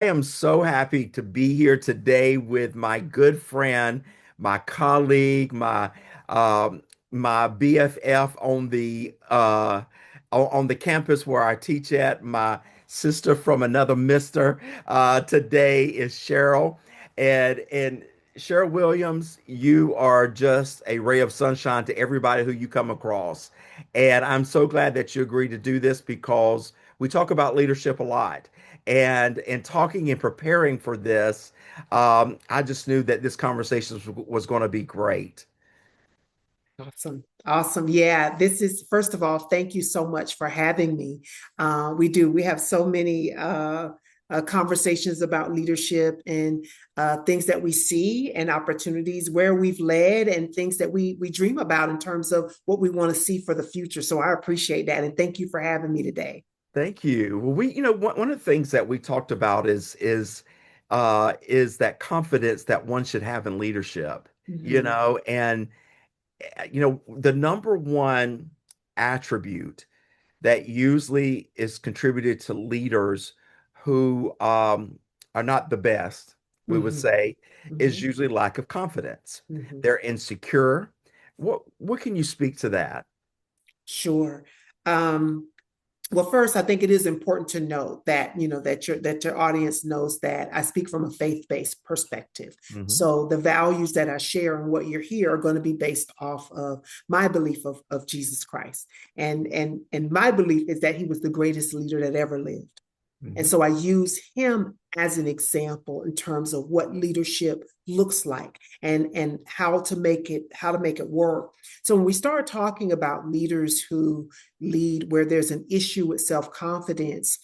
I am so happy to be here today with my good friend, my colleague, um, my BFF on the campus where I teach at. My sister from another mister. Today is Cheryl, and Cheryl Williams. You are just a ray of sunshine to everybody who you come across, and I'm so glad that you agreed to do this because we talk about leadership a lot. And in talking and preparing for this, I just knew that this conversation was going to be great. Awesome. Awesome. Yeah, this is, first of all, thank you so much for having me. We have so many conversations about leadership and things that we see and opportunities where we've led and things that we dream about in terms of what we want to see for the future. So I appreciate that. And thank you for having me today. Thank you. Well, one of the things that we talked about is that confidence that one should have in leadership. Mhm. And the number one attribute that usually is contributed to leaders who are not the best, we would Mhm. say, is Mhm. usually lack of confidence. Mhm. They're insecure. What can you speak to that? Sure. Um, Well, first, I think it is important to note that, that your audience knows that I speak from a faith-based perspective. Hmm. So the values that I share and what you're here are going to be based off of my belief of Jesus Christ. And my belief is that he was the greatest leader that ever lived. And Hmm. so I use him as an example in terms of what leadership looks like and how to make it work. So when we start talking about leaders who lead where there's an issue with self-confidence,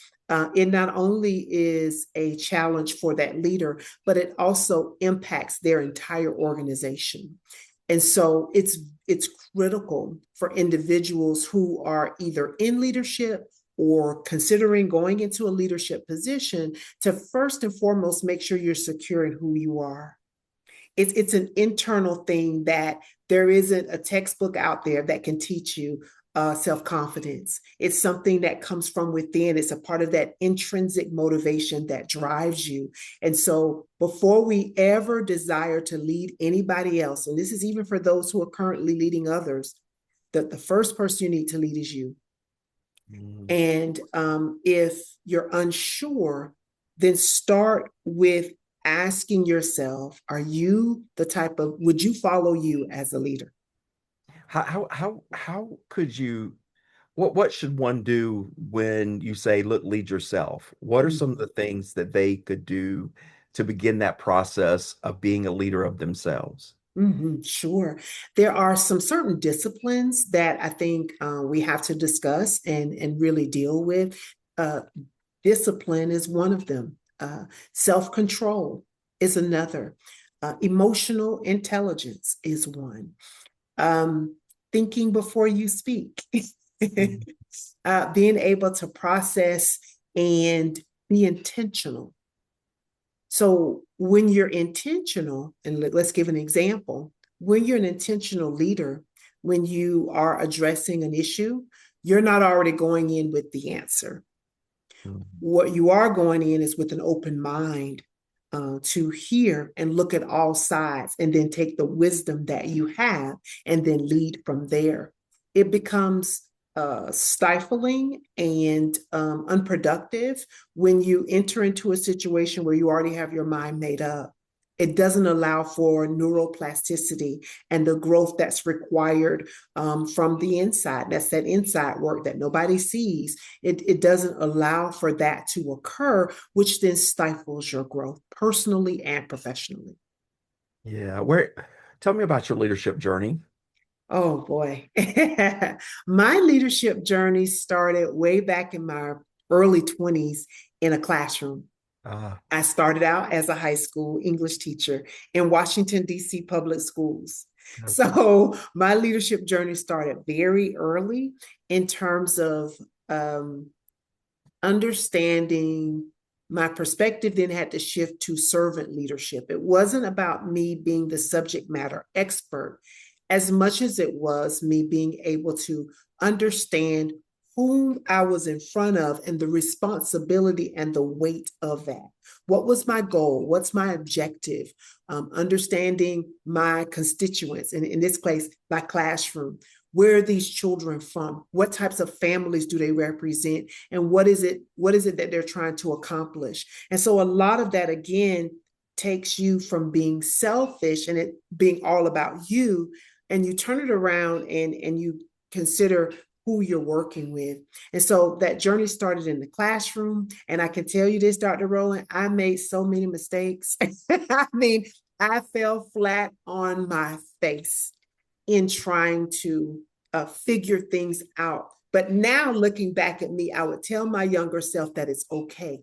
it not only is a challenge for that leader, but it also impacts their entire organization. And so it's critical for individuals who are either in leadership or considering going into a leadership position to first and foremost make sure you're secure in who you are. It's an internal thing that there isn't a textbook out there that can teach you self-confidence. It's something that comes from within. It's a part of that intrinsic motivation that drives you. And so before we ever desire to lead anybody else, and this is even for those who are currently leading others, the first person you need to lead is you. Hmm. And if you're unsure, then start with asking yourself, are you the type of, would you follow you as a leader? How could you what should one do when you say, look, lead yourself? What are some of Mhm. the things that they could do to begin that process of being a leader of themselves? Sure. There are some certain disciplines that I think we have to discuss and really deal with. Uh, Discipline is one of them. Self-control is another. Emotional intelligence is one. um, Thinking before you speak, Mhm. being able to process and be intentional. So when you're intentional, and let's give an example, when you're an intentional leader, when you are addressing an issue, you're not already going in with the answer. Mhm. What you are going in is with an open mind to hear and look at all sides and then take the wisdom that you have and then lead from there. It becomes stifling and unproductive when you enter into a situation where you already have your mind made up. It doesn't allow for neuroplasticity and the growth that's required from the inside. That's that inside work that nobody sees. It doesn't allow for that to occur, which then stifles your growth personally and professionally. Yeah, tell me about your leadership journey. Oh boy. My leadership journey started way back in my early 20s in a classroom. Ah, I started out as a high school English teacher in Washington, D.C. public schools. okay. So my leadership journey started very early in terms of um, understanding. My perspective then had to shift to servant leadership. It wasn't about me being the subject matter expert as much as it was me being able to understand whom I was in front of and the responsibility and the weight of that. What was my goal? What's my objective? Understanding my constituents, and in this case, my classroom. Where are these children from? What types of families do they represent? And what is it? What is it that they're trying to accomplish? And so a lot of that again takes you from being selfish and it being all about you, and you turn it around and you consider who you're working with. And so that journey started in the classroom. And I can tell you this, Dr. Rowland, I made so many mistakes. I mean, I fell flat on my face in trying to figure things out. But now looking back at me, I would tell my younger self that it's okay.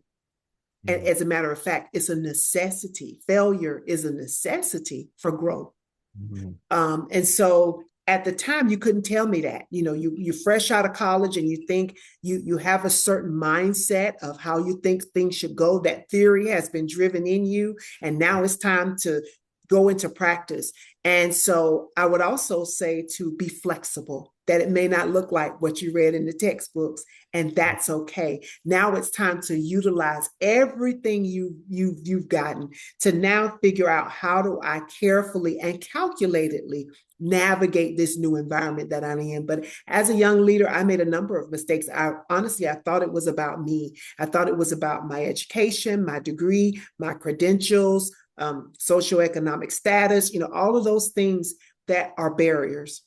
And Mhm. as a matter of fact, it's a necessity. Failure is a necessity for growth. Mhm. And so at the time, you couldn't tell me that. You know, you're fresh out of college and you think you have a certain mindset of how you think things should go. That theory has been driven in you, and now it's time to go into practice. And so I would also say to be flexible, that it may not look like what you read in the textbooks, and that's okay. Now it's time to utilize everything you've gotten to now figure out, how do I carefully and calculatedly navigate this new environment that I'm in. But as a young leader, I made a number of mistakes. I honestly, I thought it was about me. I thought it was about my education, my degree, my credentials, socioeconomic status, all of those things that are barriers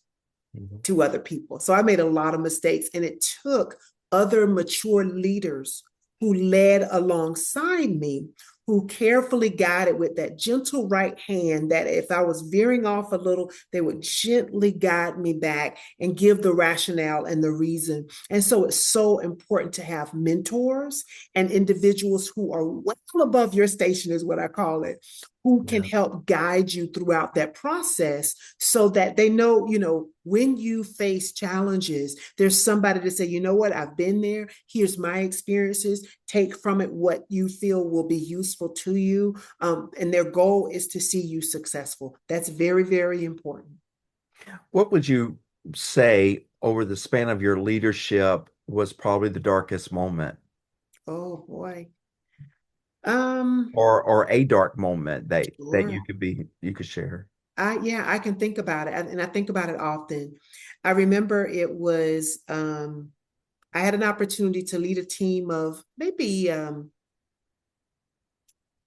Mhm. to other people. So I made a lot of mistakes, and it took other mature leaders who led alongside me, who carefully guided with that gentle right hand, that if I was veering off a little, they would gently guide me back and give the rationale and the reason. And so it's so important to have mentors and individuals who are well above your station, is what I call it, who can Yeah. help guide you throughout that process, so that they know, when you face challenges, there's somebody to say, you know what, I've been there. Here's my experiences. Take from it what you feel will be useful to you. And their goal is to see you successful. That's very, very important. What would you say over the span of your leadership was probably the darkest moment Oh boy. Um, or a dark moment that sure. you could share? Yeah, I can think about it, and I think about it often. I remember it was I had an opportunity to lead a team of maybe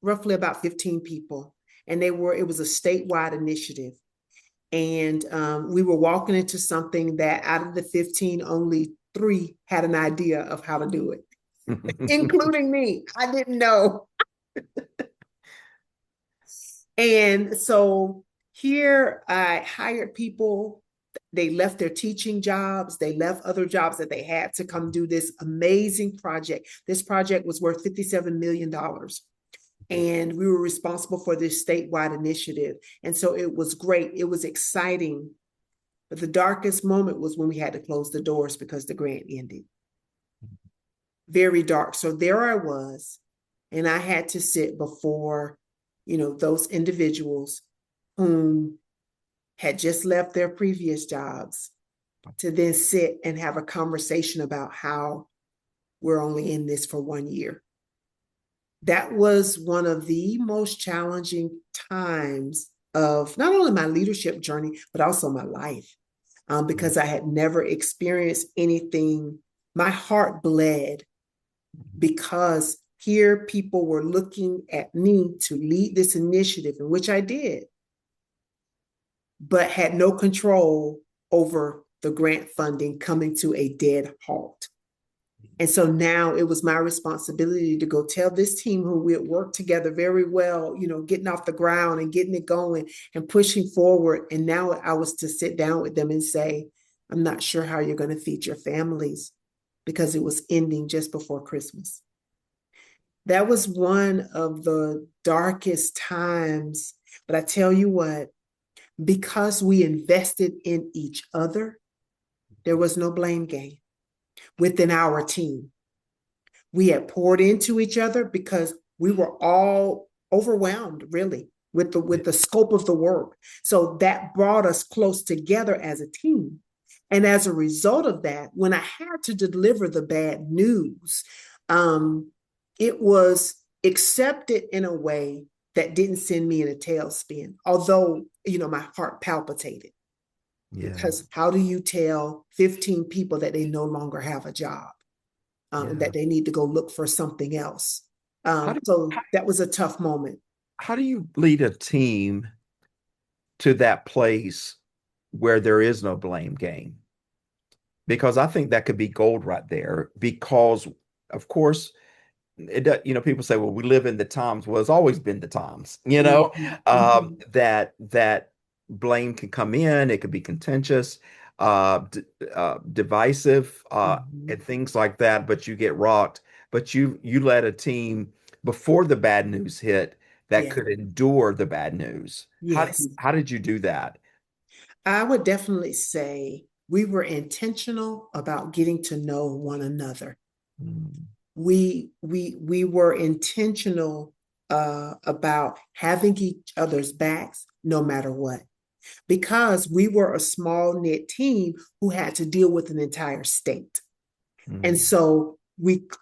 roughly about 15 people. And it was a statewide initiative. And we were walking into something that out of the 15, only three had an idea of how to do it, including me. I didn't know. And so here I hired people. They left their teaching jobs. They left other jobs that they had to come do this amazing project. This project was worth $57 million. And we were responsible for this statewide initiative. And so it was great. It was exciting. But the darkest moment was when we had to close the doors because the grant ended. Very dark. So there I was, and I had to sit before, those individuals whom had just left their previous jobs, to then sit and have a conversation about how we're only in this for 1 year. That was one of the most challenging times of not only my leadership journey, but also my life, because I had never experienced anything. My heart bled because here people were looking at me to lead this initiative, in which I did, but had no control over the grant funding coming to a dead halt. And so now it was my responsibility to go tell this team, who we had worked together very well, getting off the ground and getting it going and pushing forward. And now I was to sit down with them and say, I'm not sure how you're going to feed your families, because it was ending just before Christmas. That was one of the darkest times. But I tell you what, because we invested in each other, there was no blame game within our team. We had poured into each other because we were all overwhelmed, really, with the scope of the work. So that brought us close together as a team. And as a result of that, when I had to deliver the bad news, um, it was accepted in a way that didn't send me in a tailspin, although, my heart palpitated. Yeah. Because how do you tell 15 people that they no longer have a job, and Yeah. that they need to go look for something else? How do So how, that was a tough moment. how do you lead a team to that place where there is no blame game? Because I think that could be gold right there. Because, of course, it does, people say, well, we live in the times. Well, it's always been the times, Mhm, mhm. that blame can come in. It could be contentious, d divisive, Mhm. and things like that. But you get rocked. But you led a team before the bad news hit that Yeah. could endure the bad news. Yes. How did you do that? I would definitely say we were intentional about getting to know one another. Mm, We were intentional about having each other's backs no matter what, because we were a small knit team who had to deal with an entire state. And mm, so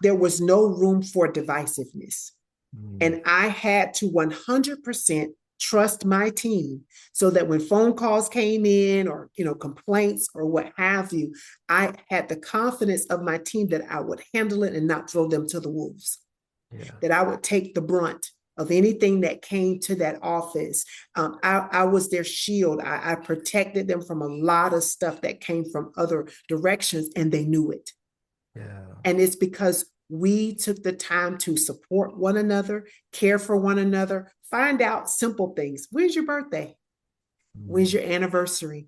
there was no room for divisiveness. mm. And I had to 100% trust my team, so that when phone calls came in, or complaints or what have you, I had the confidence of my team that I would handle it and not throw them to the wolves, Yeah, that I would take the brunt of anything that came to that office. I was their shield. I protected them from a lot of stuff that came from other directions, and they knew it. yeah. And it's because we took the time to support one another, care for one another, find out simple things. When's your birthday? When's Mm, your anniversary?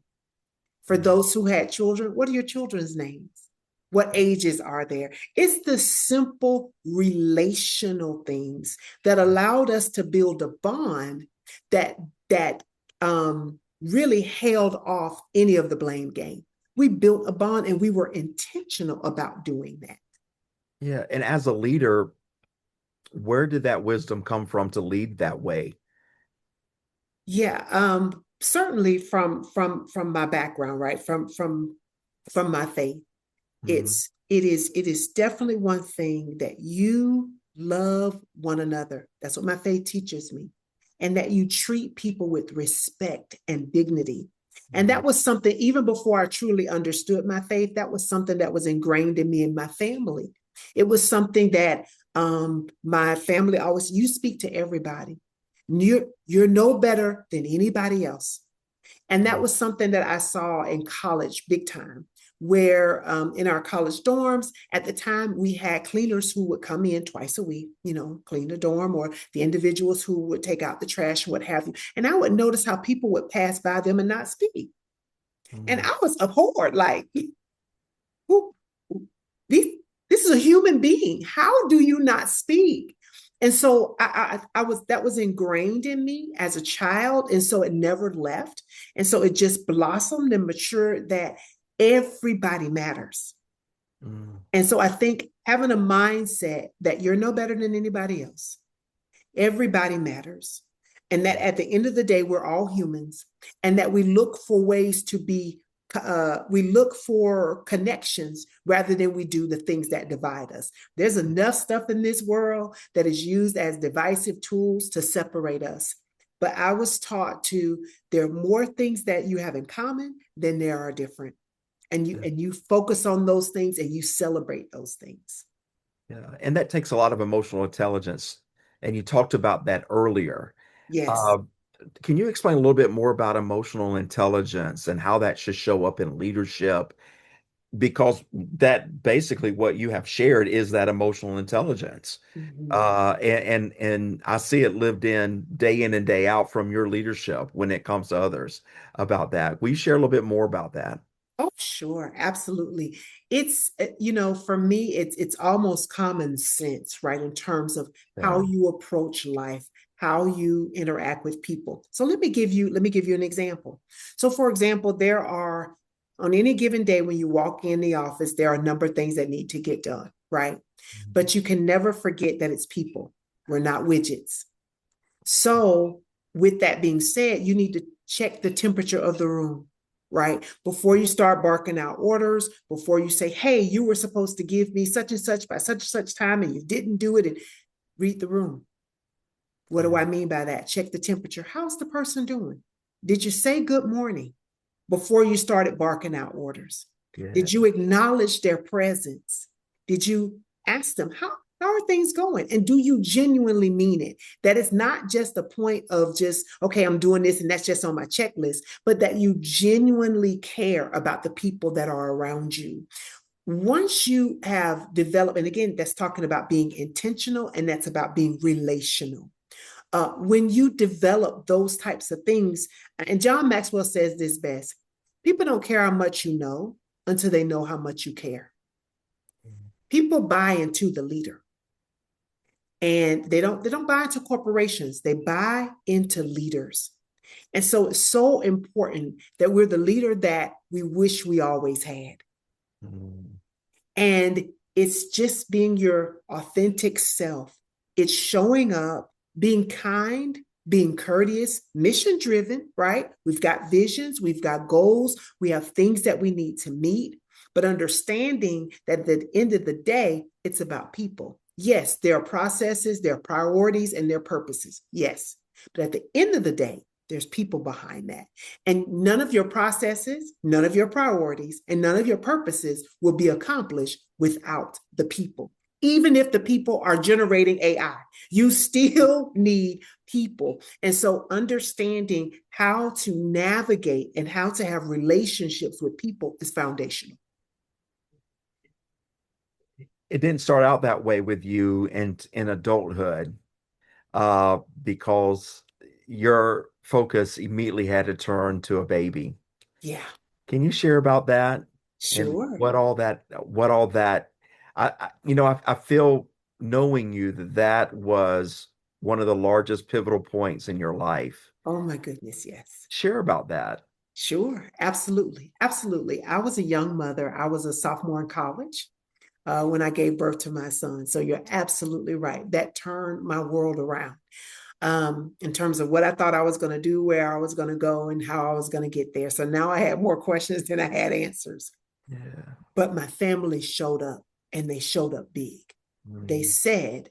For mm, those who had children, what are your children's names? What ages are there? It's the simple relational things that allowed us to build a bond that that really held off any of the blame game. We built a bond, and we were intentional about doing that. yeah. And as a leader, where did that wisdom come from to lead that way? Yeah, certainly from my background, right? From my faith. Mm, It is definitely one thing that you love one another. That's what my faith teaches me. And that you treat people with respect and dignity. And mm, that was something, even before I truly understood my faith, that was something that was ingrained in me and my family. It was something that my family always, you speak to everybody. You're no better than anybody else. And that mm, was something that I saw in college big time, where in our college dorms at the time, we had cleaners who would come in twice a week, clean the dorm, or the individuals who would take out the trash and what have you. And I would notice how people would pass by them and not speak. And mm. I was abhorred, like, who, these, this is a human being. How do you not speak? And so I was, that was ingrained in me as a child, and so it never left. And so it just blossomed and matured that everybody matters. Mm. And so I think having a mindset that you're no better than anybody else, everybody matters, and that at the end of the day, we're all humans, and that we look for ways to be, we look for connections rather than we do the things that divide us. There's enough stuff in this world that is used as divisive tools to separate us. But I was taught to, there are more things that you have in common than there are different. And you Yeah, and you focus on those things, and you celebrate those things. yeah. And that takes a lot of emotional intelligence. And you talked about that earlier. Yes. Uh, can you explain a little bit more about emotional intelligence and how that should show up in leadership? Because that basically what you have shared is that emotional intelligence. Mhm. And I see it lived in and day out from your leadership when it comes to others about that. Will you share a little bit more about that? Oh, sure, absolutely. It's for me, it's almost common sense, right, in terms of how Yeah. you approach life, how you interact with people. So let me give you an example. So, for example, there are, on any given day when you walk in the office, there are a number of things that need to get done, right? But you can never forget that it's people. We're not widgets. So, with that being said, you need to check the temperature of the room. right? Before you start barking out orders, before you say, hey, you were supposed to give me such and such by such and such time and you didn't do it, and read the room. What do I Yeah. mean by that? Check the temperature. How's the person doing? Did you say good morning before you started barking out orders? Yeah. Did you acknowledge their presence? Did you ask them, how are things going? And do you genuinely mean it? That it's not just a point of just, okay, I'm doing this and that's just on my checklist, but that you genuinely care about the people that are around you. Once you have developed, and again, that's talking about being intentional and that's about being relational. When you develop those types of things, and John Maxwell says this best, people don't care how much you know until they know how much you care. People buy into the leader, and they don't buy into corporations, they buy into leaders. And so it's so important that we're the leader that we wish we always had. Mm. And it's just being your authentic self. It's showing up, being kind, being courteous, mission driven, right? We've got visions, we've got goals, we have things that we need to meet, but understanding that at the end of the day, it's about people. Yes, there are processes, there are priorities, and there are purposes. Yes. But at the end of the day, there's people behind that. And none of your processes, none of your priorities, and none of your purposes will be accomplished without the people. Even if the people are generating AI, you still need people. And so understanding how to navigate and how to have relationships with people is foundational. It didn't start out that way with you in adulthood, because your focus immediately had to turn to a baby. Yeah, Can you share about that and sure. what all that I feel knowing you that that was one of the largest pivotal points in your life. Oh my goodness, yes. Share about that. Sure, absolutely. Absolutely. I was a young mother. I was a sophomore in college when I gave birth to my son. So you're absolutely right. That turned my world around in terms of what I thought I was going to do, where I was going to go, and how I was going to get there. So now I had more questions than I had answers. Yeah. But my family showed up and they showed up big. They Mhm. said,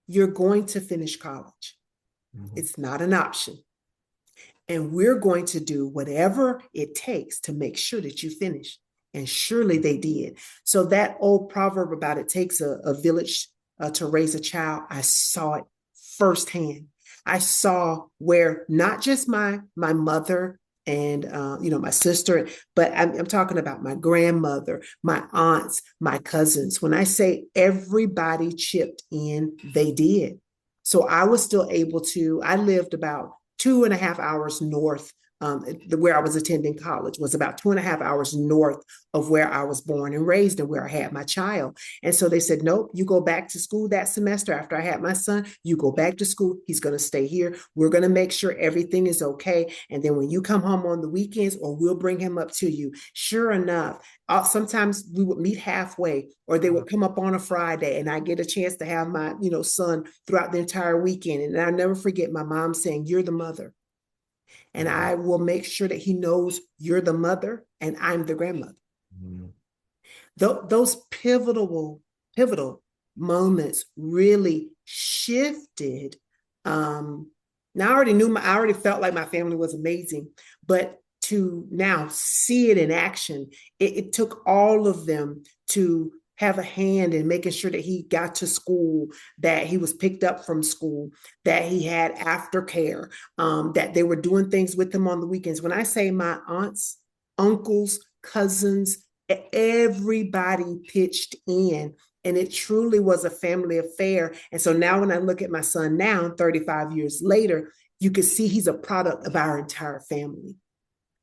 you're going to finish college. Mhm. It's not an option. And we're going to do whatever it takes to make sure that you finish. And surely they did. So that old proverb about it takes a village to raise a child, I saw it firsthand. I saw where not just my mother and my sister, but I'm talking about my grandmother, my aunts, my cousins. When I say everybody chipped in, they did. So I was still able to. I lived about 2.5 hours north. Where I was attending college was about 2.5 hours north of where I was born and raised and where I had my child. And so they said, nope, you go back to school that semester after I had my son. You go back to school. He's going to stay here. We're going to make sure everything is okay. And then when you come home on the weekends, or we'll bring him up to you. Sure enough, sometimes we would meet halfway, or they would come up on a Friday, and I get a chance to have my son throughout the entire weekend. And I never forget my mom saying, "You're the mother, and Mhm. I will make sure that he knows you're the mother, and I'm the grandmother." Mhm. Those pivotal moments really shifted. Um, Now I already felt like my family was amazing, but to now see it in action, it took all of them to have a hand in making sure that he got to school, that he was picked up from school, that he had aftercare, that they were doing things with him on the weekends. When I say my aunts, uncles, cousins, everybody pitched in, and it truly was a family affair. And so now when I look at my son now 35 years later, you can see he's a product of our entire family.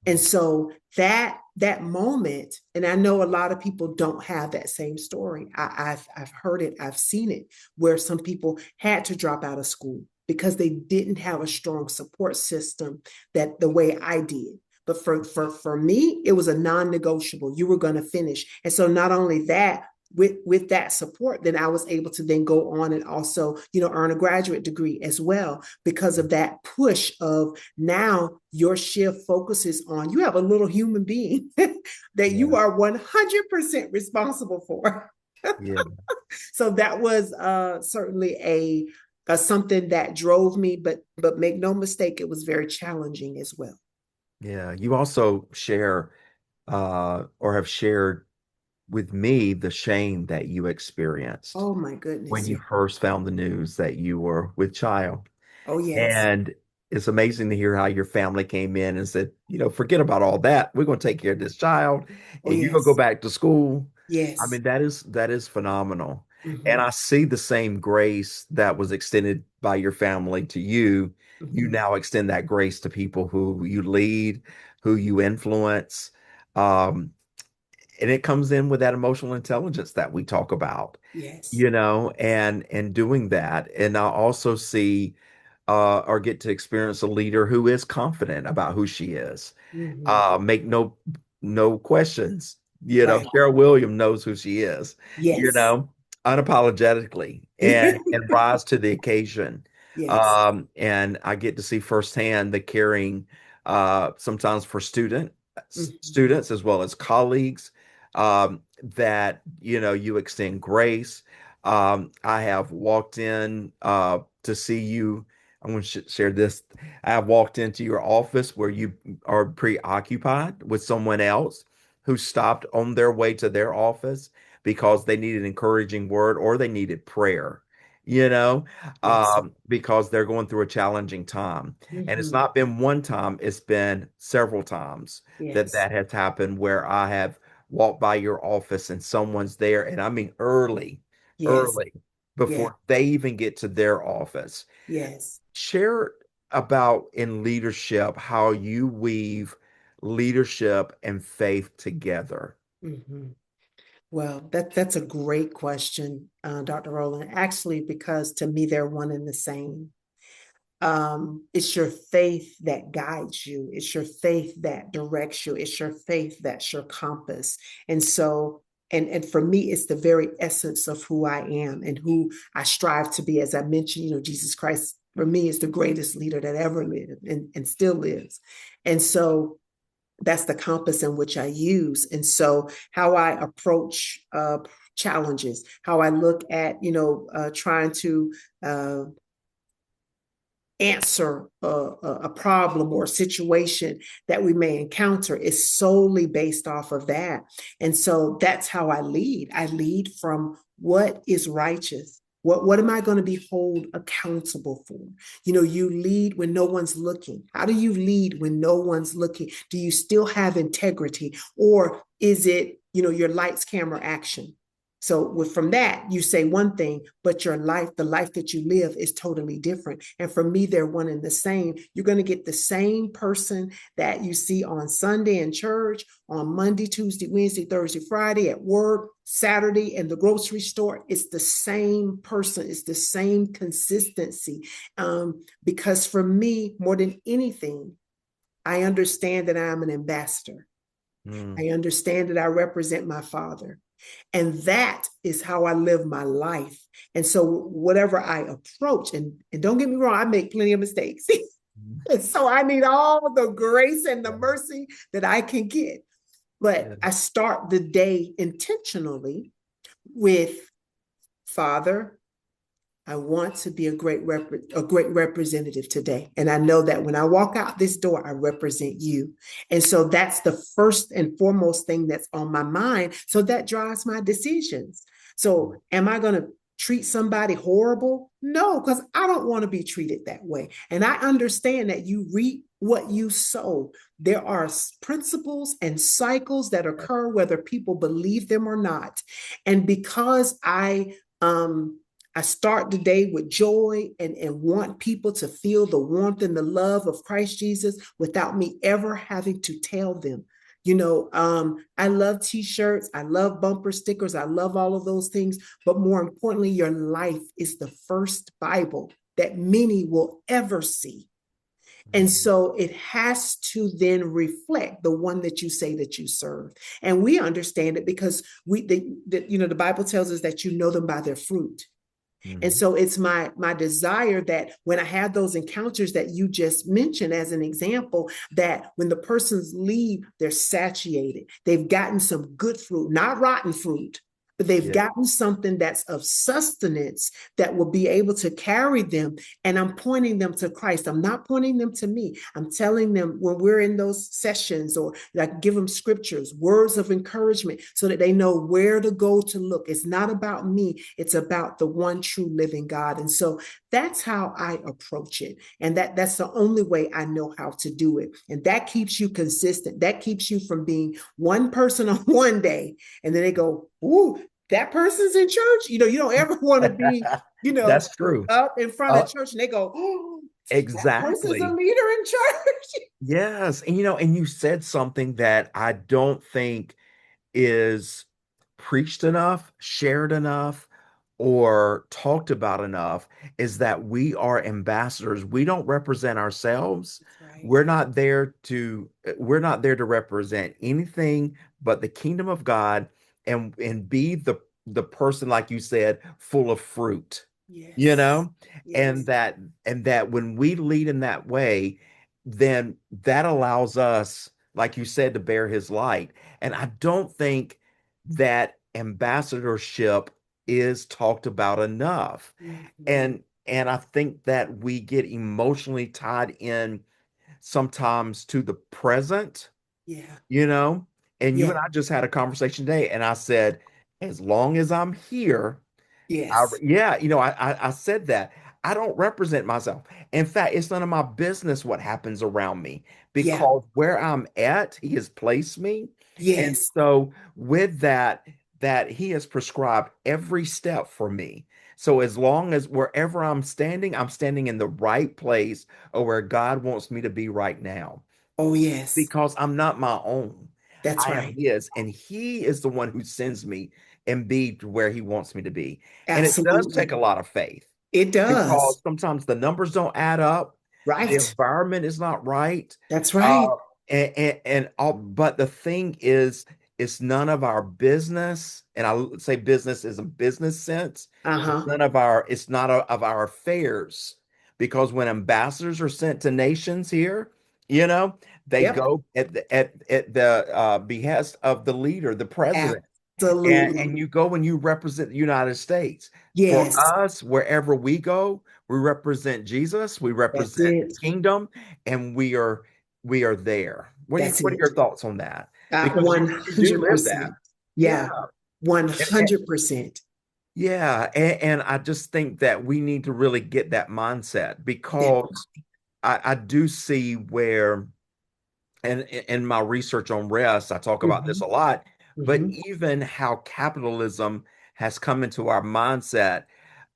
And so that moment, and I know a lot of people don't have that same story. I've heard it, I've seen it, where some people had to drop out of school because they didn't have a strong support system that the way I did. But for me, it was a non-negotiable. You were going to finish. And so not only that, with that support, then I was able to then go on and also, earn a graduate degree as well, because of that push of now your shift focuses on, you have a little human being that you Yeah. are 100% responsible for. Yeah. So that was certainly a something that drove me, but make no mistake, it was very challenging as well. Yeah. You also share or have shared with me the shame that you experienced Oh my when goodness. you Yeah. first found the news that you were with child. Oh yes. And it's amazing to hear how your family came in and said, forget about all that. We're going to take care of this child Oh and you're going to go yes. back to school. I Yes. mean, that is phenomenal. And Hmm. I see the same grace that was extended by your family to you. You Hmm. now extend that grace to people who you lead, who you influence. Um, and it comes in with that emotional intelligence that we talk about, Yes. and doing that. And I also see or get to experience a leader who is confident about who she is. Hmm. Make no questions. Right. Cheryl Williams knows who she is, you Yes. know, unapologetically and rise to the occasion. Yes. And I get to see firsthand the caring sometimes for Hmm. students as well as colleagues, that you extend grace. I have walked in to see you. I'm going to share this. I have walked into your office where you are preoccupied with someone else who stopped on their way to their office because they needed an encouraging word or they needed prayer, you know, Yes. because they're going through a challenging time. And it's Hmm. not been one time, it's been several times that Yes. that has happened where I have walked by your office and someone's there. And I mean, Yes. early, Yeah. before they even get to their office. Yes. Share about in leadership how you weave leadership and faith together. Hmm. Well, that's a great question, Dr. Rowland. Actually, because to me, they're one and the same. It's your faith that guides you. It's your faith that directs you. It's your faith that's your compass. And so, and for me, it's the very essence of who I am and who I strive to be. As I mentioned, Jesus Christ for me is the greatest leader that ever lived and still lives. And so that's the compass in which I use. And so how I approach challenges, how I look at, trying to answer a problem or a situation that we may encounter is solely based off of that. And so that's how I lead. I lead from what is righteous. What am I going to be held accountable for? You lead when no one's looking. How do you lead when no one's looking? Do you still have integrity? Or is it, your lights, camera, action? So from that, you say one thing, but your life, the life that you live is totally different. And for me, they're one and the same. You're going to get the same person that you see on Sunday in church, on Monday, Tuesday, Wednesday, Thursday, Friday at work, Saturday in the grocery store. It's the same person. It's the same consistency. Because for me, more than anything, I understand that I'm an ambassador. Mm, I understand that I represent my father. And that is how I live my life. And so, whatever I approach, and don't get me wrong, I make plenty of mistakes. And so, I need all the grace and the yeah, mercy that I can get. But yeah, I start the day intentionally with Father, I want to be a great representative today. And I know that when I walk out this door, I represent you. And so that's the first and foremost thing that's on my mind. So that drives my decisions. So am I going to treat somebody horrible? No, because I don't want to be treated that way. And I understand that you reap what you sow. There are principles and cycles that occur whether people believe them or not. And because I start the day with joy and want people to feel the warmth and the love of Christ Jesus without me ever having to tell them. I love t-shirts, I love bumper stickers, I love all of those things. But more importantly, your life is the first Bible that many will ever see. And Mhm. so it has to then reflect the one that you say that you serve. And we understand it because the Bible tells us that you know them by their fruit. And Mhm. so it's my desire that when I have those encounters that you just mentioned as an example, that when the persons leave, they're satiated. They've gotten some good fruit, not rotten fruit, but they've Yeah. gotten something that's of sustenance that will be able to carry them. And I'm pointing them to Christ. I'm not pointing them to me. I'm telling them when we're in those sessions or like give them scriptures, words of encouragement so that they know where to go to look. It's not about me. It's about the one true living God. And so that's how I approach it. And that's the only way I know how to do it. And that keeps you consistent. That keeps you from being one person on one day and then they go, ooh, that person's in church. You don't ever want to be, That's true. up in front Uh, of church and they go, oh, that person's a exactly. leader in church. Yes. And and you said something that I don't think is preached enough, shared enough, or talked about enough is that we are ambassadors. We don't represent ourselves. That's right. We're not there to represent anything but the kingdom of God and be the person, like you said, full of fruit, you Yes. know, and Yes. that when we lead in that way, then that allows us, like you said, to bear his light. And I don't think that ambassadorship is talked about enough. Mhm. And I think that we get emotionally tied in sometimes to the present, Yeah. you know. And you and Yeah. I just had a conversation today, and I said, as long as I'm here, Yes. yeah, I said that. I don't represent myself. In fact, it's none of my business what happens around me Yeah. because where I'm at, he has placed me. And Yes. so with that he has prescribed every step for me. So as long as wherever I'm standing in the right place or where God wants me to be right now Oh, yes. because I'm not my own. That's I am right. his, and he is the one who sends me and be to where he wants me to be. And it does take Absolutely. a lot of faith It does. because sometimes the numbers don't add up, the Right. environment is not right. That's Uh, right. and all, but the thing is, it's none of our business. And I would say business is a business sense. Uh-huh. It's not of our affairs because when ambassadors are sent to nations here, you know, they Yep. go at the behest of the leader, the president, and Absolutely. you go and you represent the United States. For Yes. us, wherever we go, we represent Jesus, we That's represent the it. kingdom, and we are there. That's What are it. your thoughts on that? Because you do live that. 100%. Yeah. Yeah. And, 100%. yeah, and I just think that we need to really get that mindset That, because I do see where, and in my research on rest, I talk about this hmm a lot, but hmm even how capitalism has come into our mindset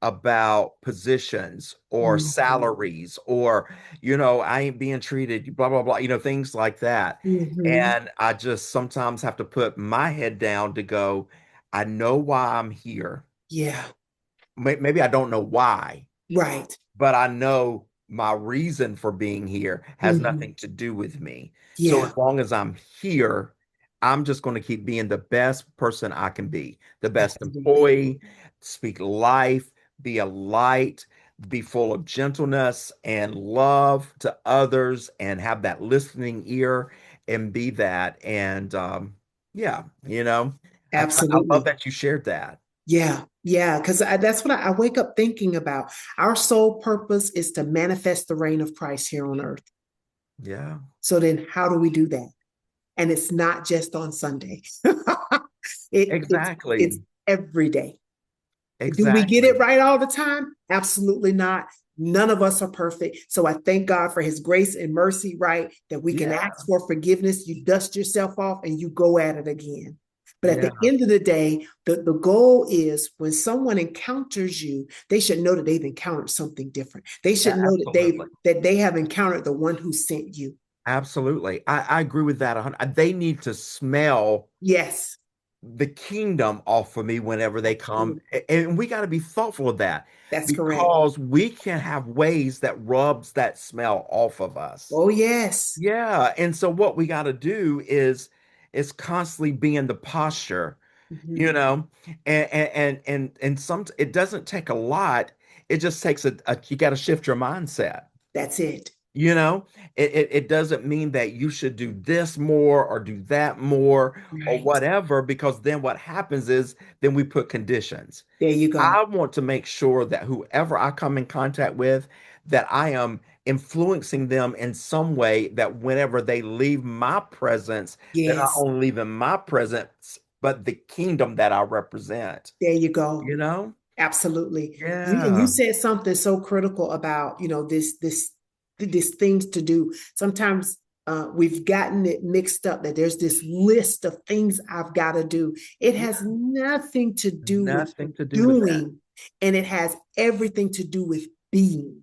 about positions or hmm salaries or, I ain't being treated, blah, blah, blah, things like that. hmm And I just sometimes have to put my head down to go, I know why I'm here. Yeah. Maybe I don't know why, Right. but I know my reason for being here has hmm nothing to do with me. So Yeah. as long as I'm here, I'm just going to keep being the best person I can be, the best Absolutely. employee, speak life, be a light, be full of gentleness and love to others, and have that listening ear and be that. And yeah, I love Absolutely. that you shared that. Yeah. Yeah. Because that's what I wake up thinking about. Our sole purpose is to manifest the reign of Christ here on earth. Yeah, So then how do we do that? And it's not just on Sunday. It's exactly. every day. Do we get it Exactly. right all the time? Absolutely not. None of us are perfect. So I thank God for his grace and mercy, right? That we can Yeah. ask for forgiveness. You dust yourself off and you go at it again. But at the Yeah. end of the day, the goal is when someone encounters you, they should know that they've encountered something different. They should know that Absolutely. they have encountered the one who sent you. Absolutely. I agree with that. They need to smell Yes. the kingdom off of me whenever they come. Absolutely. And we got to be thoughtful of that That's correct. because we can have ways that rubs that smell off of us. Oh, yes. Yeah. And so what we got to do is constantly be in the posture, you Mhm. know, and some it doesn't take a lot. It just takes a you got to shift your mindset. That's it. You know, it doesn't mean that you should do this more or do that more or Right. whatever, because then what happens is then we put conditions. There you go. I want to make sure that whoever I come in contact with, that I am influencing them in some way that whenever they leave my presence, they're not Yes. only leaving my presence, but the kingdom that I represent, There you go. you know? Absolutely. You Yeah. said something so critical about, this things to do. Sometimes we've gotten it mixed up that there's this list of things I've got to do. It has Yeah. nothing to do with Nothing to do with that. doing, and it has everything to do with being.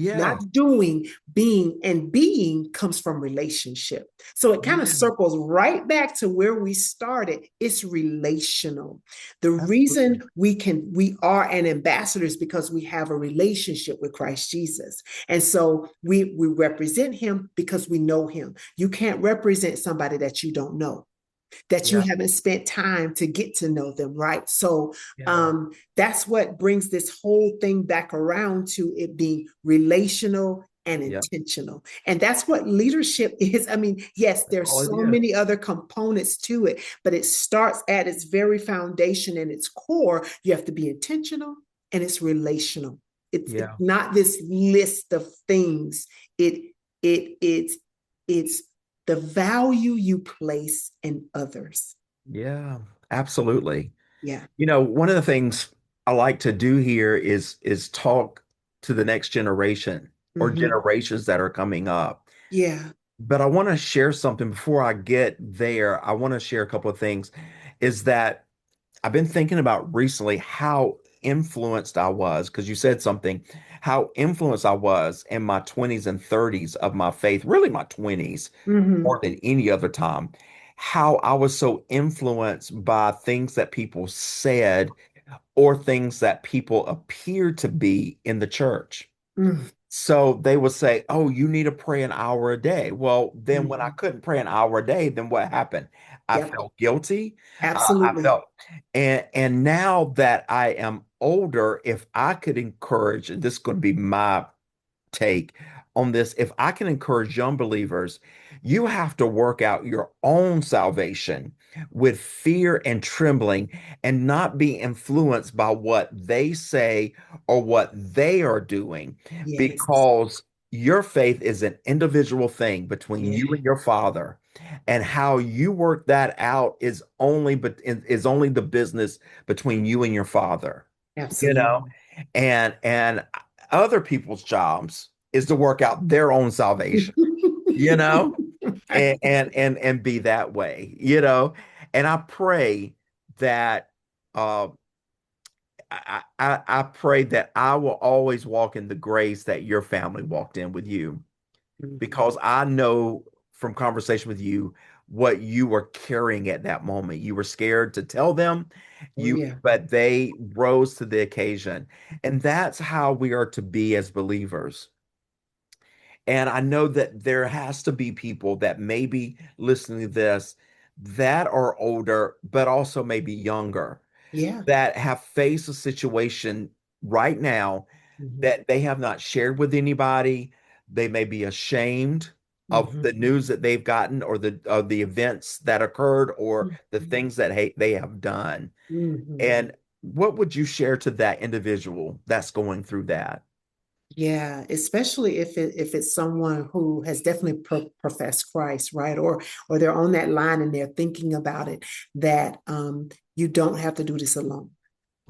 Yeah. Not doing, being, and being comes from relationship. So it kind of Yeah. circles right back to where we started. It's relational. The Absolutely. reason we are an ambassador is because we have a relationship with Christ Jesus. And so we represent him because we know him. You can't represent somebody that you don't know, that you Yeah. haven't spent time to get to know them, right? So Yeah. that's what brings this whole thing back around to it being relational and Yeah. intentional. And that's what leadership is. I mean, yes, That's there's all it so is. many other components to it, but it starts at its very foundation and its core. You have to be intentional and it's relational. It's Yeah. not this list of things. It it's the value you place in others. Yeah. Absolutely. Yeah. One of the things I like to do here is talk to the next generation or Hmm. generations that are coming up. Yeah. But I want to share something before I get there. I want to share a couple of things. Is that I've been thinking about recently how influenced I was, because you said something, how influenced I was in my 20s and 30s of my faith, really my 20s Hmm. more than any other time, how I was so influenced by things that people said or things that people appeared to be in the church. Hmm. So they would say, "Oh, you need to pray an hour a day." Well, then when I Hmm. couldn't pray an hour a day, then what happened? I Yep. felt guilty. I Absolutely. felt, and now that I am older, if I could encourage, and this is going to be my take on this. If I can encourage young believers, you have to work out your own salvation with fear and trembling and not be influenced by what they say or what they are doing, Yes. because your faith is an individual thing between you Yeah. and your father, and how you work that out is only the business between you and your father, you know Absolutely. and other people's jobs is to work out their own salvation, you know, and be that way, And I pray that uh I pray that I will always walk in the grace that your family walked in with you, Mhm. because I know from conversation with you what you were carrying at that moment. You were scared to tell them, Oh, yeah. but they rose to the occasion. And that's how we are to be as believers. And I know that there has to be people that may be listening to this that are older, but also maybe younger, Yeah. that have faced a situation right now Hmm. that they have not shared with anybody. They may be ashamed of Hmm. the news that they've gotten, or the events that occurred, or the Hmm. things that they have done. Hmm. And what would you share to that individual that's going through that? Yeah, especially if it's someone who has definitely professed Christ, right? Or they're on that line and they're thinking about it, that you don't have to do this alone.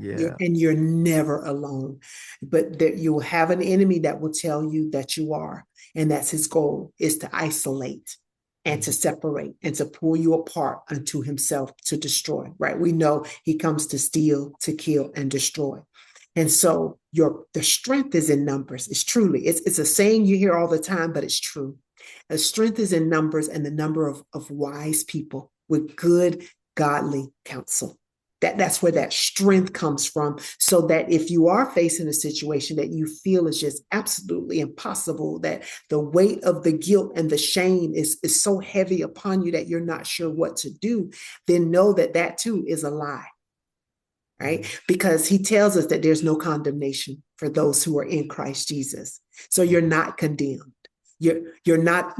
Yeah. And you're never alone, but that you will have an enemy that will tell you that you are, and that's his goal, is to isolate and to Mhm. separate and to pull you apart unto himself, to destroy, right? We know he comes to steal, to kill, and destroy. And so the strength is in numbers. It's a saying you hear all the time, but it's true. The strength is in numbers, and the number of wise people with good godly counsel. That's where that strength comes from. So that if you are facing a situation that you feel is just absolutely impossible, that the weight of the guilt and the shame is so heavy upon you that you're not sure what to do, then know that that too is a lie, right? Mm, Because he tells us that there's no condemnation for those who are in Christ Jesus. So you're not condemned. You're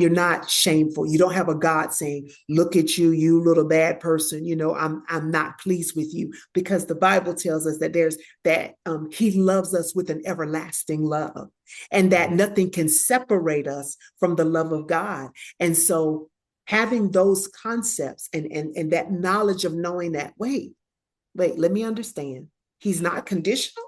not shameful. You don't have a God saying, "Look at you, you little bad person. I'm not pleased with you," because the Bible tells us that there's that He loves us with an everlasting love, and that mm, nothing can separate us from the love of God. And so, having those concepts and that knowledge of knowing that, wait, let me understand. He's not conditional.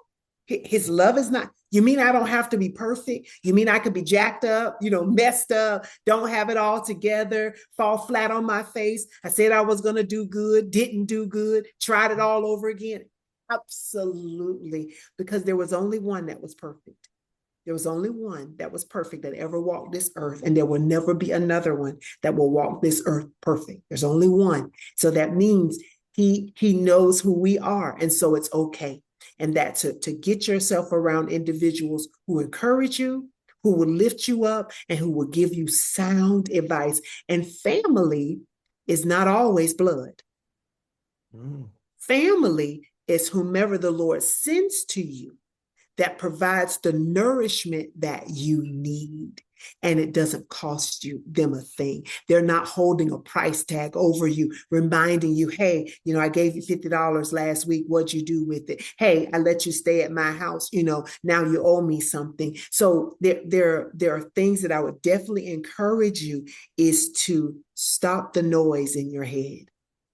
His love is not. You mean I don't have to be perfect? You mean I could be jacked up, messed up, don't have it all together, fall flat on my face? I said I was going to do good, didn't do good, tried it all over again. Absolutely. Because there was only one that was perfect. There was only one that was perfect that ever walked this earth, and there will never be another one that will walk this earth perfect. There's only one. So that means he knows who we are, and so it's okay. And that to get yourself around individuals who encourage you, who will lift you up, and who will give you sound advice. And family is not always blood. mm. Family is whomever the Lord sends to you that provides the nourishment that you need. And it doesn't cost you them a thing. They're not holding a price tag over you, reminding you, hey, I gave you $50 last week. What'd you do with it? Hey, I let you stay at my house. Now you owe me something. So there are things that I would definitely encourage you is to stop the noise in your head,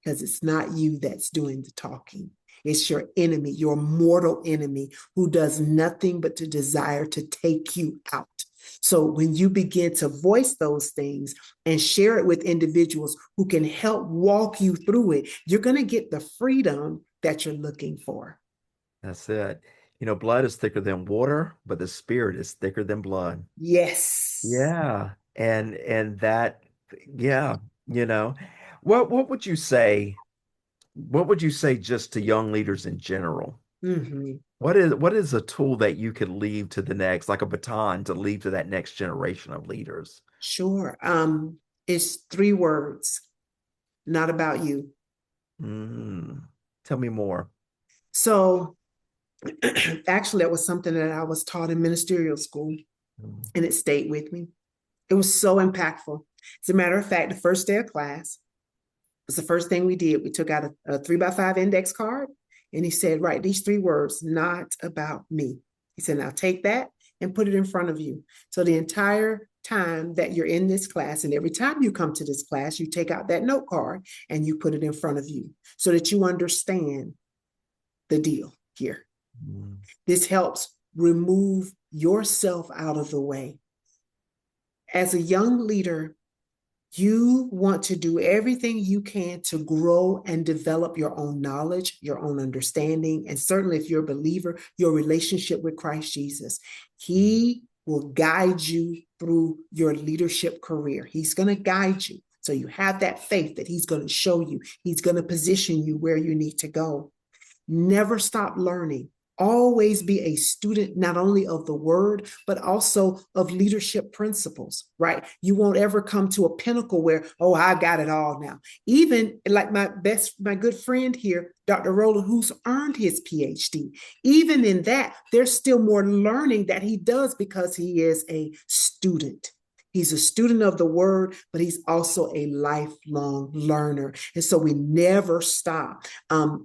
because it's not you that's doing the talking. It's your enemy, your mortal enemy, who does nothing but to desire to take you out. So when you begin to voice those things and share it with individuals who can help walk you through it, you're going to get the freedom that you're looking for. That's it. Blood is thicker than water, but the spirit is thicker than blood. Yes. Yeah. And that, yeah, you know. What would you say? What would you say just to young leaders in general? Mm-hmm. What is a tool that you could leave to the next, like a baton to leave to that next generation of leaders? Sure. It's three words, not about you. Mm. Tell me more. So actually, that was something that I was taught in ministerial school, Mm. and it stayed with me. It was so impactful. As a matter of fact, the first day of class was the first thing we did. We took out a 3x5 index card, and he said, "Write these three words, not about me." He said, "Now take that and put it in front of you." So the entire time that you're in this class, and every time you come to this class, you take out that note card and you put it in front of you so that you understand the deal here. Mm. This helps remove yourself out of the way. As a young leader, you want to do everything you can to grow and develop your own knowledge, your own understanding, and certainly if you're a believer, your relationship with Christ Jesus. He will guide you through your leadership career. He's going to guide you. So you have that faith that he's going to show you. He's going to position you where you need to go. Never stop learning. Always be a student, not only of the word, but also of leadership principles, right? You won't ever come to a pinnacle where, oh, I got it all now. Even like my good friend here, Dr. Rowland, who's earned his PhD, even in that, there's still more learning that he does because he is a student. He's a student of the word, but he's also a lifelong learner. And so we never stop.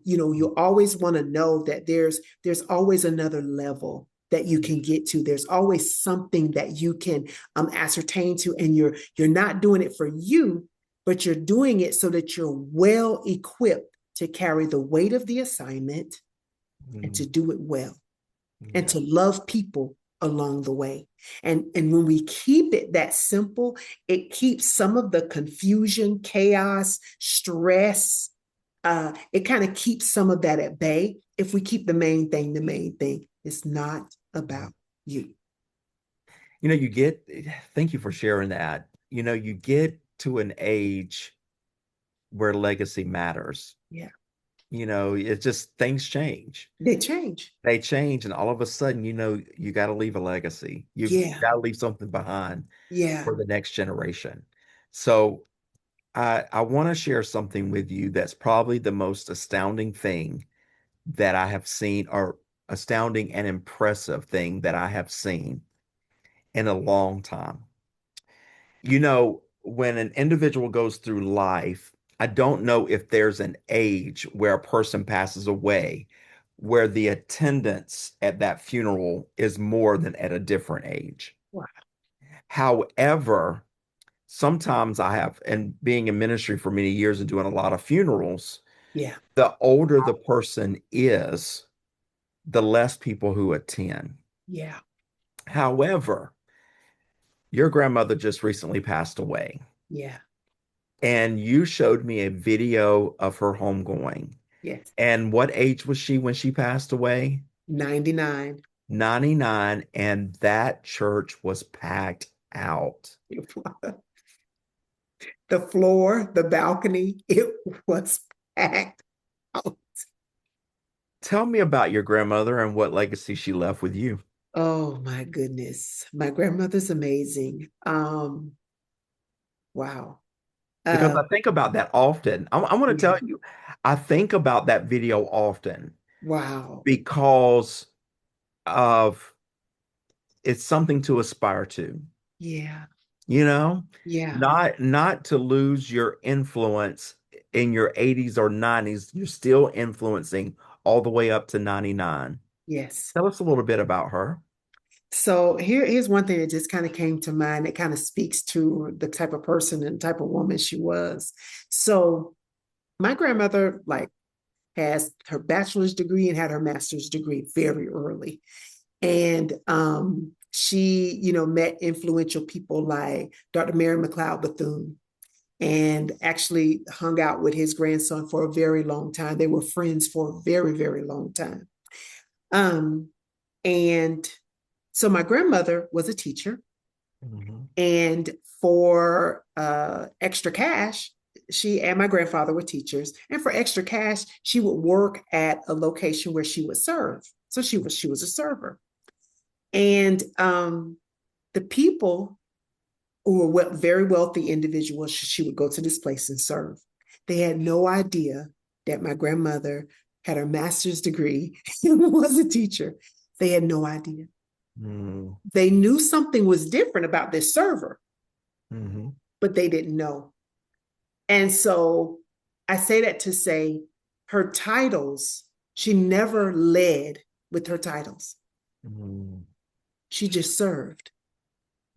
You always want to know that there's always another level that you can get to. There's always something that you can ascertain to, and you're not doing it for you, but you're doing it so that you're well equipped to carry the weight of the assignment and to Mm. do it well and Yeah. to love people along the way. And when we keep it that simple, it keeps some of the confusion, chaos, stress. It kind of keeps some of that at bay. If we keep the main thing, the main thing, it's not about you. You get, thank you for sharing that. You get to an age where legacy matters. Yeah. You know, it's just things change. They change. They change, and all of a sudden, you got to leave a legacy. You Yeah. got to leave something behind Yeah. for the next generation. So I want to share something with you that's probably the most astounding thing that I have seen, or astounding and impressive thing that I have seen in a long time. When an individual goes through life, I don't know if there's an age where a person passes away where the attendance at that funeral is more than at a different age. Wow. However, sometimes I have, and being in ministry for many years and doing a lot of funerals, Yeah. the older the person is, the less people who attend. Yeah. However, your grandmother just recently passed away, Yeah. and you showed me a video of her homegoing. Yes. And what age was she when she passed away? 99. 99, and that church was packed out. The floor, the balcony, it was packed out. Tell me about your grandmother and what legacy she left with you. Oh my goodness. My grandmother's amazing. Wow. Because Uh, I think about that often. I want to yeah. tell you, I think about that video often Wow. because of it's something to aspire to, Yeah. you know, Yeah. not to lose your influence in your 80s or 90s. You're still influencing all the way up to 99. Yes. Tell us a little bit about her. So here's one thing that just kind of came to mind that kind of speaks to the type of person and type of woman she was. So my grandmother like has her bachelor's degree and had her master's degree very early. And she, met influential people like Dr. Mary McLeod Bethune and actually hung out with his grandson for a very long time. They were friends for a very, very long time. Um, and so my grandmother was a teacher, Mhm. and for extra cash, she and my grandfather were teachers, and for extra cash, she would work at a location where she would serve. So she was a server, and the people who were very wealthy individuals, she would go to this place and serve. They had no idea that my grandmother had her master's degree and was a teacher. They had no idea. Mm, They knew something was different about this server, mhm, but they didn't know. And so I say that to say her titles, she never led with her titles. mm, She just served.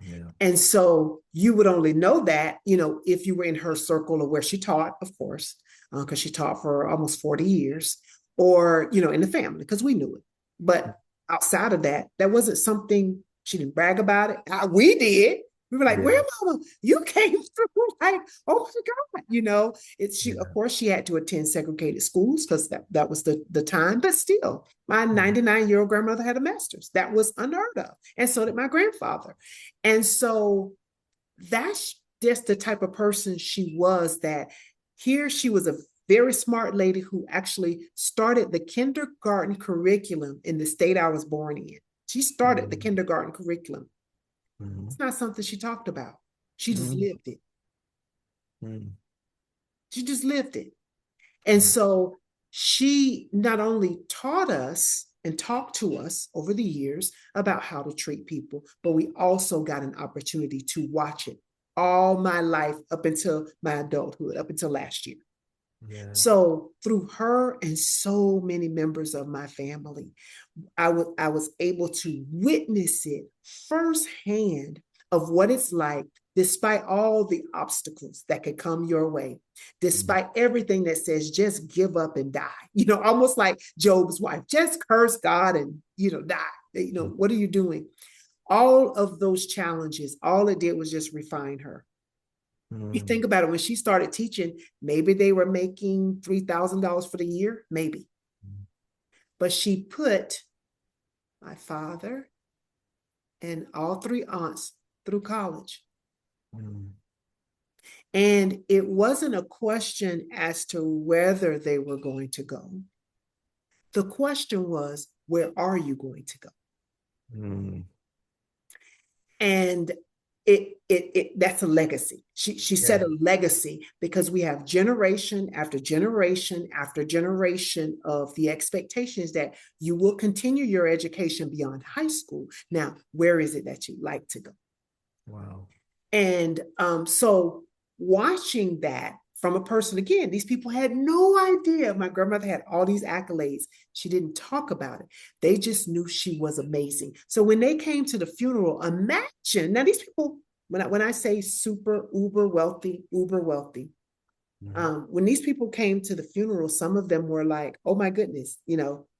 yeah. And so you would only know that, if you were in her circle of where she taught, of course, because she taught for almost 40 years, or, in the family, because we knew it. But outside of that, that wasn't something she didn't brag about it. We did. We were like, Yeah. Grandmama, you came through like, oh my God, it's she, of Yeah. course, she had to attend segregated schools because that was the time, but still, my Mhm. 99-year-old grandmother had a master's. That was unheard of. And so did my grandfather. And so that's just the type of person she was, that here she was a very smart lady who actually started the kindergarten curriculum in the state I was born in. She started the Mhm. kindergarten curriculum. Mhm. It's not something she talked about. She just Mhm. lived it. Mhm. She just lived it. And so she not only taught us and talked to us over the years about how to treat people, but we also got an opportunity to watch it all my life up until my adulthood, up until last year. Yeah. So through her and so many members of my family, I was able to witness it firsthand of what it's like, despite all the obstacles that could come your way, Mhm. despite everything that says just give up and die, almost like Job's wife, just curse God and die. What are you doing? All of those challenges, all it did was just refine her. You Mhm. think about it, when she started teaching, maybe they were making $3,000 for the year, maybe. But she put my father and all three aunts through college. Mhm. And it wasn't a question as to whether they were going to go. The question was, where are you going to go? Mm. And it that's a legacy. She said Yeah. a legacy because we have generation after generation after generation of the expectations that you will continue your education beyond high school. Now, where is it that you like to go? Wow. And so watching that from a person, again, these people had no idea. My grandmother had all these accolades. She didn't talk about it. They just knew she was amazing. So when they came to the funeral, imagine now these people, when I say super uber wealthy, Mm. when these people came to the funeral, some of them were like, "Oh my goodness,"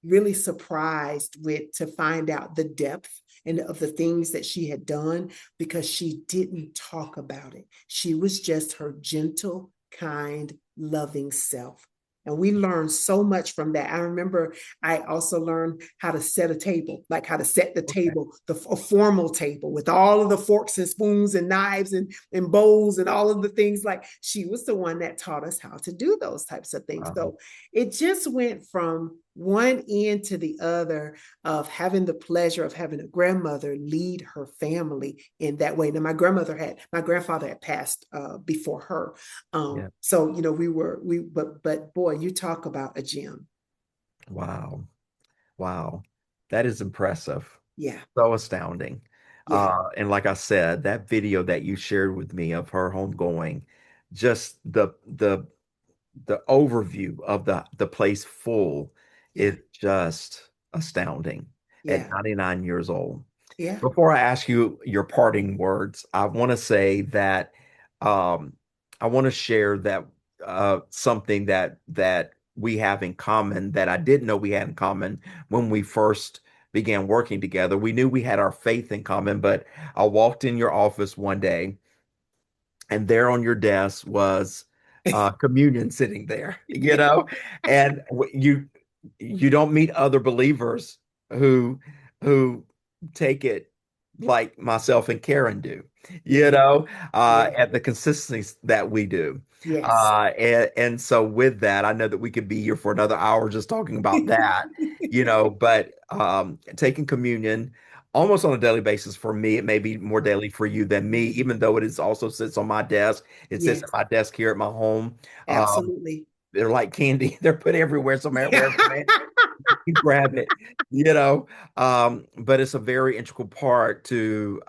really surprised with to find out the depth and of the things that she had done because she didn't talk about it. She was just her gentle, kind, loving self. And we learned so much from that. I remember I also learned how to set a table, like how to set the Okay. table, a formal table with all of the forks and spoons and knives and bowls and all of the things. Like she was the one that taught us how to do those types of things. Wow. So it just went from one end to the other of having the pleasure of having a grandmother lead her family in that way. Now, my grandfather had passed before her. Yeah. So, but boy, you talk about a gem. Wow. Wow. That is impressive. Yeah, So astounding. yeah, And like I said, that video that you shared with me of her homegoing, just the overview of the place full yeah, is just astounding at yeah, 99 years old. yeah, Before I ask you your parting words, I want to say that um, I want to share that something that we have in common that I didn't know we had in common when we first began working together. We knew we had our faith in common, but I walked in your office one day and there on your desk was communion sitting there, you yeah, know, and you don't meet other believers who who take it like myself and Karen do, you yeah, know, yeah, at the consistency that we do. yes. And so with that, I know that we could be here for another hour just talking about that, but taking communion almost on a daily basis for me. It may be more daily for you than me, even though it is also sits on my desk. It sits at Yes, my desk here at my home. Um, absolutely. they're like candy. They're put everywhere, somewhere, wherever, man. You grab it, but it's a very integral part to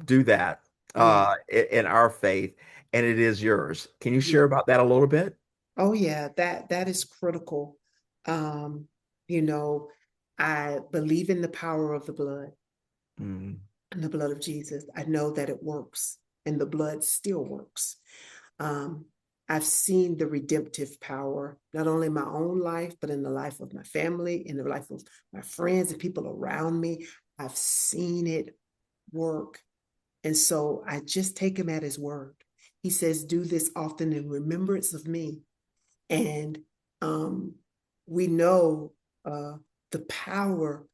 do that Yeah, in our faith, and it is yours. Can you share yeah. about that a little bit? Oh yeah, that is critical. Um, you know, I believe in the power of the blood Mm, and the blood of Jesus. I know that it works and the blood still works. Um, I've seen the redemptive power, not only in my own life, but in the life of my family, in the life of my friends and people around me. I've seen it work. And so I just take him at his word. He says, "Do this often in remembrance of me." And um, we know uh, the power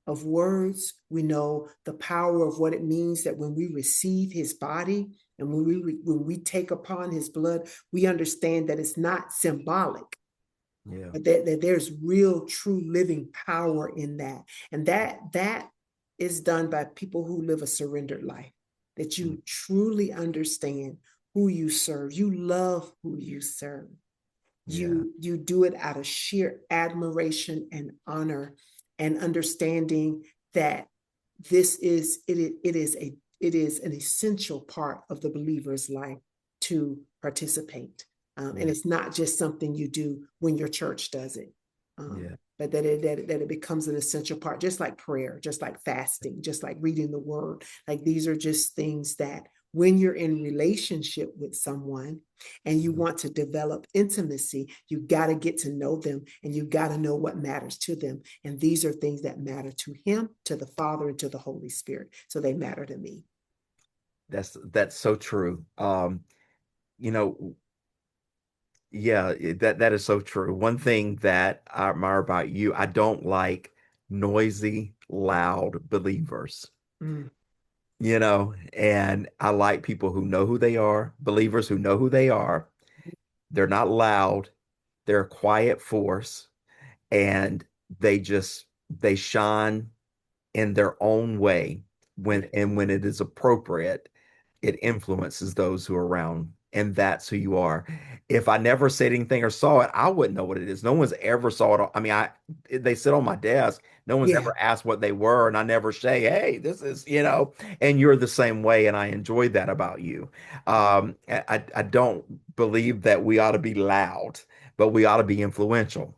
of words. We know the power of what it means that when we receive his body and when we take upon his blood, we understand that it's not symbolic, yeah. but that there's real, true living power in that. And that is done by people who live a surrendered life, that Mm, you truly understand who you serve. You love who you serve. yeah. You do it out of sheer admiration and honor and understanding that it is an essential part of the believer's life to participate. And Yeah. it's not just something you do when your church does it, Yeah. but that it becomes an essential part, just like prayer, just like fasting, just like reading the word. Like these are just things that when you're in relationship with someone and you Mm, want to develop intimacy, you got to get to know them and you got to know what matters to them. And these are things that matter to him, to the Father, and to the Holy Spirit. So they matter to me. that's so true. You know, yeah, that is so true. One thing that I admire about you, I don't like noisy, loud believers. Mm, and I like people who know who they are, believers who know who they are. They're not loud, they're a quiet force, and they shine in their own way when it is appropriate, it influences those who are around. And that's who you are. If I never said anything or saw it, I wouldn't know what it is. No one's ever saw it. I mean, they sit on my desk. No one's Yeah, ever asked what they were, and I never say, "Hey, this is." And you're the same way, and I enjoyed that about you. I don't believe that we ought to be loud, but we ought to be influential.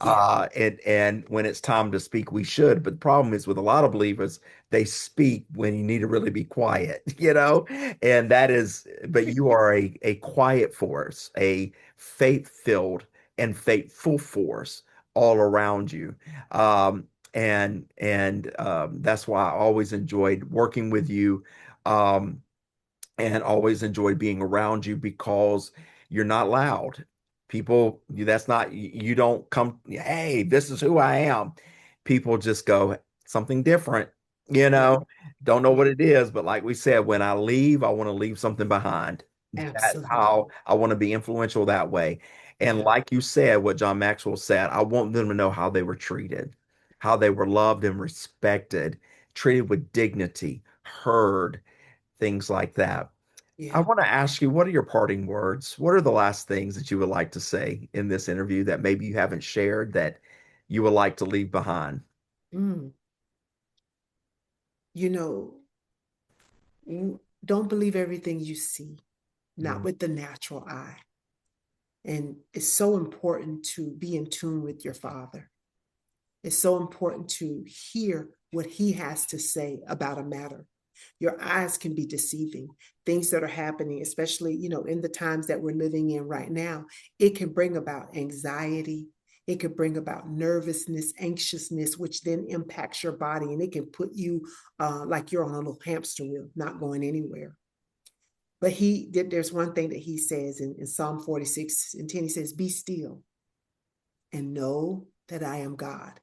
yeah, And when it's time to speak, we should. But the problem is with a lot of believers, they speak when you need to really be quiet, And but you are a quiet force, a faith-filled and faithful force all around you. That's why I always enjoyed working with you. Um, and always enjoy being around you because you're not loud. That's not, you don't come, hey, this is who I am. People just go, something different, you yeah, know, don't know yeah, what it is. But like we said, when I leave, I want to leave something behind. That's absolutely. how I want to be influential that way. And Yeah, like you said, what John Maxwell said, I want them to know how they were treated, how they were loved and respected, treated with dignity, heard, things like that. I yeah. want to ask you, what are your parting words? What are the last things that you would like to say in this interview that maybe you haven't shared that you would like to leave behind? Mm. You know, don't believe everything you see, not Mm, with the natural eye. And it's so important to be in tune with your Father. It's so important to hear what He has to say about a matter. Your eyes can be deceiving. Things that are happening, especially, in the times that we're living in right now, it can bring about anxiety. It could bring about nervousness, anxiousness, which then impacts your body, and it can put you like you're on a little hamster wheel, not going anywhere. But there's one thing that he says in Psalm 46 and 10. He says, "Be still and know that I am God."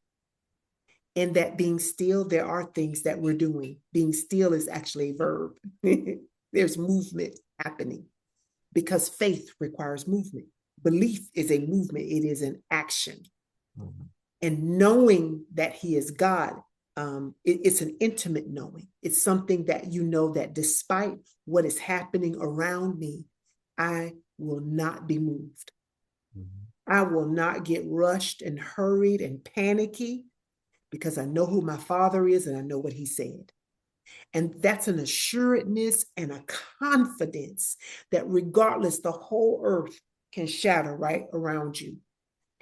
In that being still, there are things that we're doing. Being still is actually a verb. There's movement happening because faith requires movement. Belief is a movement, it is an action. mhm, And knowing that He is God, it's an intimate knowing. It's something that you know that despite what is happening around me, I will not be moved. mhm, I will not get rushed and hurried and panicky because I know who my Father is and I know what He said. And that's an assuredness and a confidence that regardless, the whole earth can shatter right around you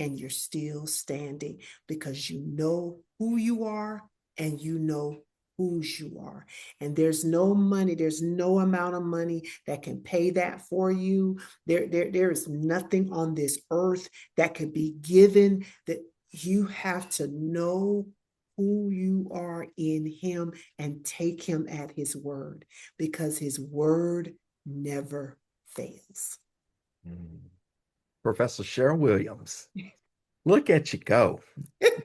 and you're still standing because you know who you are and you know whose you are. And there's no money, there's no amount of money that can pay that for you. There is nothing on this earth that could be given. That you have to know who you are in Him and take Him at His word, because His word never fails. mhm. Professor Cheryl Williams, look at you go.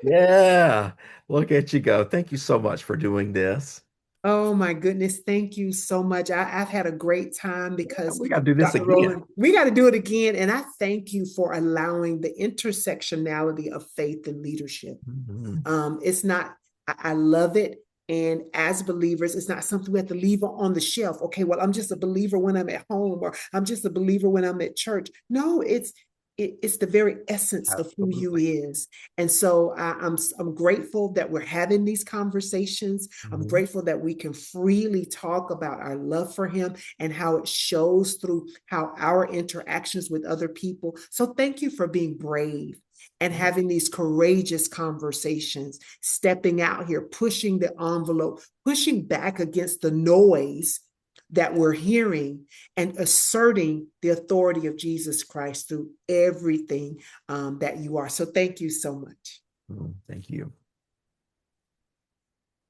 Yeah, look at you go. Thank you so much for doing this. Oh my goodness. Thank you so much. I've had a great time Yeah, because we got to do this Dr. again. Rowland, we got to do it again. And I thank you for allowing the intersectionality of faith and leadership. Mhm. It's not, I love it. And as believers, it's not something we have to leave on the shelf. Okay, well, I'm just a believer when I'm at home, or I'm just a believer when I'm at church. No, it's the very essence of who you Absolutely. is. And so I'm grateful that we're having these conversations. I'm Mhm. grateful that we can freely talk about our love for Him and how it shows through how our interactions with other people. So thank you for being brave and having these courageous conversations, stepping out here, pushing the envelope, pushing back against the noise that we're hearing, and asserting the authority of Jesus Christ through everything that you are. So thank you so much. Thank you.